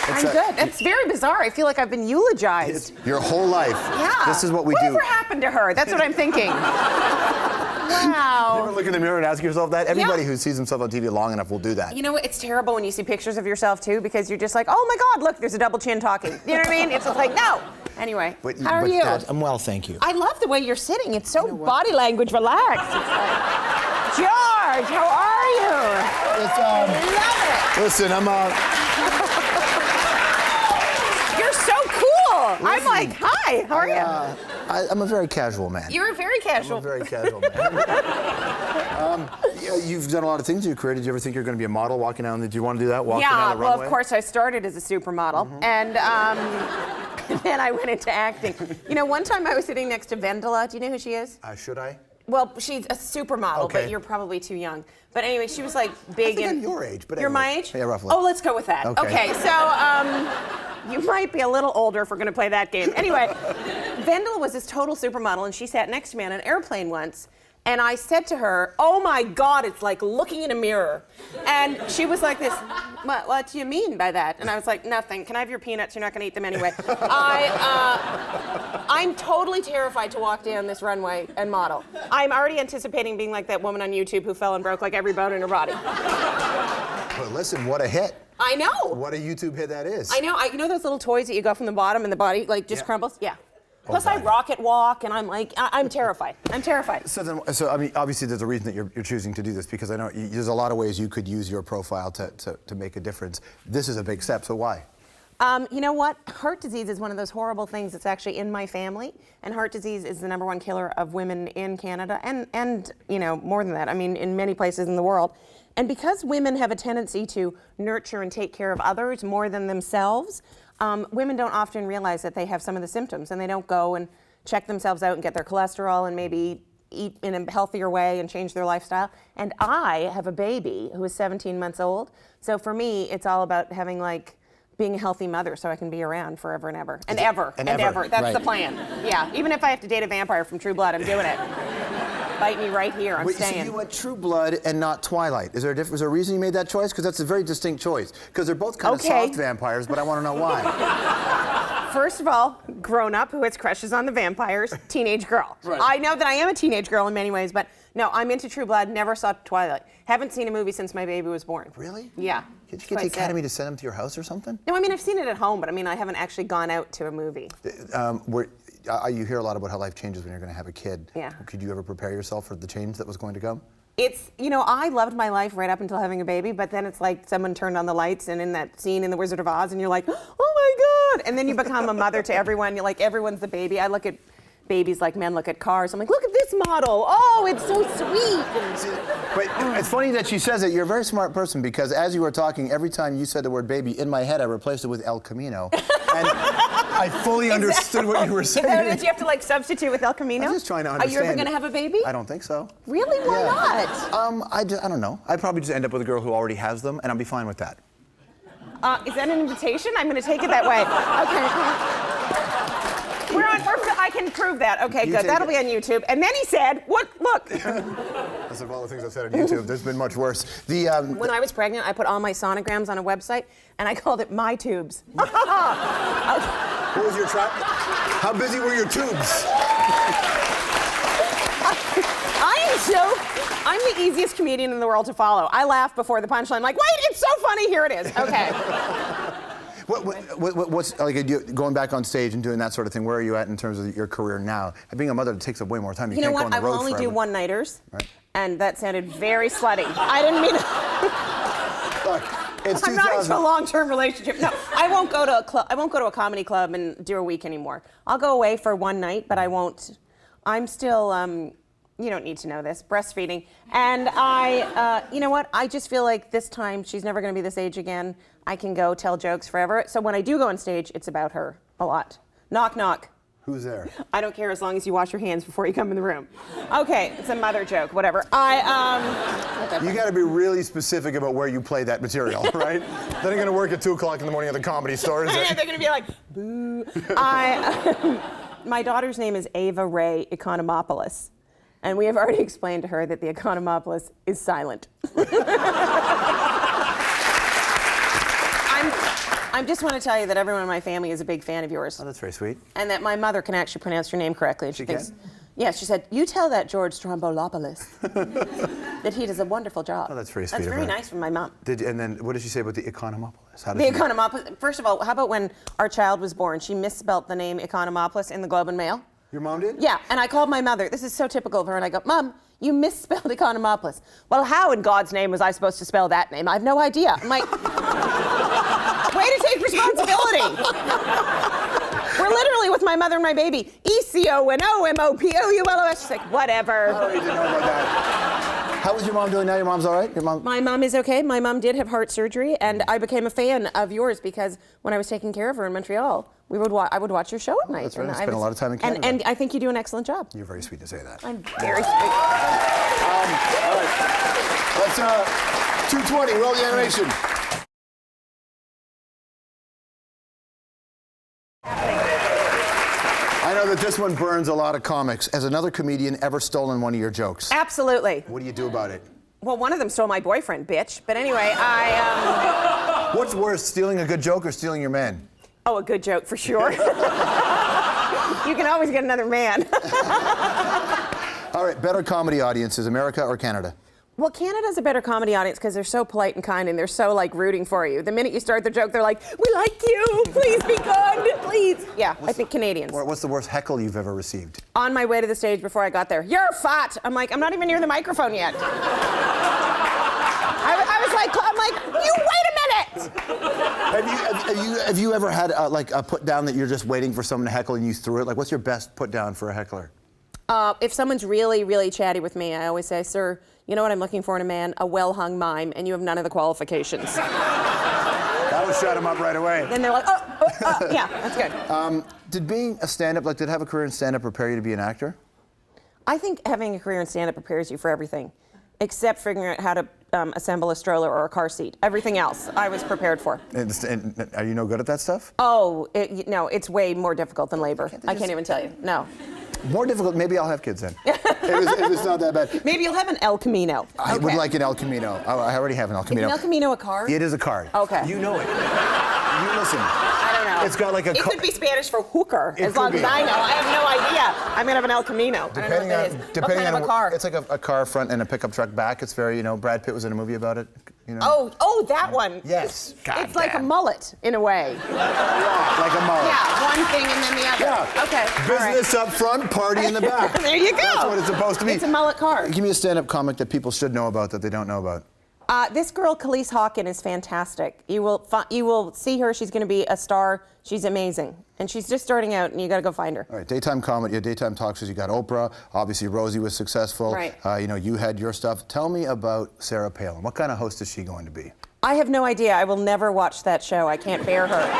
I'm good. It's very bizarre. I feel like I've been eulogized. Your whole life. Yeah. This is what we do. Whatever happened to her? That's what I'm thinking. Wow. You ever look in the mirror and ask yourself that? Everybody who sees himself on TV long enough will do that. You know what? It's terrible when you see pictures of yourself, too, because you're just like, oh, my God, look, there's a double chin talking. You know what I mean? It's just like, no. Anyway, how are you? Dad, I'm well, thank you. I love the way you're sitting. It's so body language relaxed. It's like, George, how are you? Love it. Listen, I'm You're so cool. I'm like, hi, how are you? I'm a very casual man. You're very casual. I'm a very casual man. You've done a lot of things in your career. Did you ever think you're going to be a model walking down? Did you want to do that? Walking down the runway? Of course, I started as a supermodel, and then I went into acting. You know, one time I was sitting next to Vendela. Do you know who she is? Should I? Well, she's a supermodel, but you're probably too young. But anyway, she was like big. I think I'm your age, but you're anyway. my age? Yeah, roughly. Oh, let's go with that. Okay, so you might be a little older if we're going to play that game. Anyway, Vendela was this total supermodel, and she sat next to me on an airplane once. And I said to her, oh my God, it's like looking in a mirror. And she was like this, what do you mean by that? And I was like, nothing. Can I have your peanuts? You're not gonna eat them anyway. I'm totally terrified to walk down this runway and model. I'm already anticipating being like that woman on YouTube who fell and broke like every bone in her body. But listen, what a hit. I know. What a YouTube hit that is. I know. You know those little toys that you go from the bottom and the body like just crumbles? Yeah. Plus, I rocket walk, and I'm like, I'm terrified. I'm terrified. So I mean, obviously, there's a reason that you're choosing to do this, because I know there's a lot of ways you could use your profile to make a difference. This is a big step, so why? You know what? Heart disease is one of those horrible things that's actually in my family, and heart disease is the #1 killer of women in Canada, and you know, more than that. I mean, in many places in the world. And because women have a tendency to nurture and take care of others more than themselves, women don't often realize that they have some of the symptoms, and they don't go and check themselves out and get their cholesterol and maybe eat in a healthier way and change their lifestyle. And I have a baby who is 17 months old, so for me, it's all about having being a healthy mother so I can be around forever and ever. And ever. That's the plan. Yeah, even if I have to date a vampire from True Blood, I'm doing it. Bite me right here, I'm staying. So you went True Blood and not Twilight. Is there a reason you made that choice? Because that's a very distinct choice. Because they're both kind of soft vampires, but I want to know why. First of all, grown up who has crushes on the vampires, teenage girl. Right. I know that I am a teenage girl in many ways, but no, I'm into True Blood, never saw Twilight. Haven't seen a movie since my baby was born. Really? Yeah. Did you get the Academy to send them to your house or something? No, I mean, I've seen it at home, but I mean, I haven't actually gone out to a movie. You hear a lot about how life changes when you're going to have a kid. Yeah. Could you ever prepare yourself for the change that was going to come? It's, you know, I loved my life right up until having a baby, but then it's like someone turned on the lights and in that scene in The Wizard of Oz and you're like, oh my God. And then you become a mother to everyone. You're like, everyone's the baby. I look at babies like men look at cars. I'm like, look at this model. Oh, it's so sweet. But it's funny that she says it. You're a very smart person, because as you were talking, every time you said the word baby, in my head, I replaced it with El Camino. And I fully understood what you were saying. Did you have to substitute with El Camino? I'm just trying to understand. Are you ever going to have a baby? I don't think so. Really? Why not? I don't know. I'd probably just end up with a girl who already has them, and I'll be fine with that. Is that an invitation? I'm going to take it that way. Okay. I can prove that. Okay, good. That'll be on YouTube. And then he said, "What? Look." That's of all the things I've said on YouTube. There's been much worse. When I was pregnant, I put all my sonograms on a website, and I called it My Tubes. What was your trap? How busy were your tubes? I'm the easiest comedian in the world to follow. I laugh before the punchline. I'm like, wait, it's so funny. Here it is. Okay. What's going back on stage and doing that sort of thing? Where are you at in terms of your career now? Being a mother takes up way more time. You can't know go on the what? road I will only forever. do one-nighters, right. And that sounded very slutty. I didn't mean it. Look, it's I'm not into a long-term relationship. No, I won't go to a club. I won't go to a comedy club and do a week anymore. I'll go away for one night, but I won't. I'm still. You don't need to know this. Breastfeeding, and you know what? I just feel like this time she's never going to be this age again. I can go tell jokes forever. So when I do go on stage, it's about her a lot. Knock, knock. Who's there? I don't care as long as you wash your hands before you come in the room. Okay, it's a mother joke, whatever. You got to be really specific about where you play that material, right? That ain't gonna work at 2 o'clock in the morning at the Comedy Store, is it? They're gonna be like, boo. My daughter's name is Ava Ray Economopoulos, and we have already explained to her that the Economopoulos is I just want to tell you that everyone in my family is a big fan of yours. Oh, that's very sweet. And that my mother can actually pronounce your name correctly. And She thinks, can? Yeah, she said, you tell that George Strombolopoulos that he does a wonderful job. Oh, that's very sweet That's of very her. nice from my mom. And then what did she say about the Economopoulos? How did The she- Economopoulos. First of all, how about when our child was born, she misspelt the name Economopoulos in the Globe and Mail? Your mom did? Yeah, and I called my mother. This is so typical of her. And I go, Mom, you misspelled Economopoulos. Well, how in God's name was I supposed to spell that name? I have no idea. I'm like, way to take responsibility. We're literally with my mother and my baby. ECONOMOPOULOS. She's like, whatever. I didn't know about that. How is your mom doing now? Your mom's all right? Your mom? My mom is okay. My mom did have heart surgery, and I became a fan of yours because when I was taking care of her in Montreal, I would watch your show at night. That's right. And I spent a lot of time in Canada. And I think you do an excellent job. You're very sweet to say that. I'm very sweet. All right. Let's 220. Roll the animation. I know that this one burns a lot of comics. Has another comedian ever stolen one of your jokes? Absolutely. What do you do about it? Well, one of them stole my boyfriend, bitch. But anyway, What's worse, stealing a good joke or stealing your man? Oh, a good joke for sure. You can always get another man. All right, better comedy audiences, America or Canada? Well, Canada's a better comedy audience because they're so polite and kind and they're so like rooting for you. The minute you start the joke, they're like, we like you, please be good, please. Yeah, I think Canadians. What's the worst heckle you've ever received? On my way to the stage before I got there, you're fat. I'm like, I'm not even near the microphone yet. I was like, I'm like, you wait a minute. Have you ever had like a put down that you're just waiting for someone to heckle and you threw it? Like, what's your best put down for a heckler? If someone's really, really chatty with me, I always say, sir, you know what I'm looking for in a man? A well-hung mime, and you have none of the qualifications. That would shut him up right away. Then they're like, yeah, that's good. Did being a stand-up, did have a career in stand-up prepare you to be an actor? I think having a career in stand-up prepares you for everything, except figuring out how to assemble a stroller or a car seat. Everything else, I was prepared for. And are you no good at that stuff? Oh, no, it's way more difficult than labor. I can't even tell you. No. More difficult. Maybe I'll have kids then. if it's not that bad. Maybe you'll have an El Camino. I would like an El Camino. I already have an El Camino. Is an El Camino a car? It is a card. Okay. You know it. You listen. I don't know. It's got like a. It could be Spanish for hooker, It as long could as be. I know. I have no idea. I'm gonna have an El Camino. I don't know what that is. What kind of a car? It's like a car front and a pickup truck back. It's very, Brad Pitt was in a movie about it. Oh, that one. Yes. It's like a mullet in a way. Like a mullet. Yeah, one thing and then the other. Yeah. Okay. Business up front, party in the back. There you go. That's what it's supposed to be. It's a mullet car. Give me a stand-up comic that people should know about that they don't know about. This girl, Khalees Hawken, is fantastic. You will see her. She's going to be a star. She's amazing. And she's just starting out, and you got to go find her. All right, daytime comedy, daytime talk shows. You got Oprah. Obviously, Rosie was successful. Right. You had your stuff. Tell me about Sarah Palin. What kind of host is she going to be? I have no idea. I will never watch that show. I can't bear her.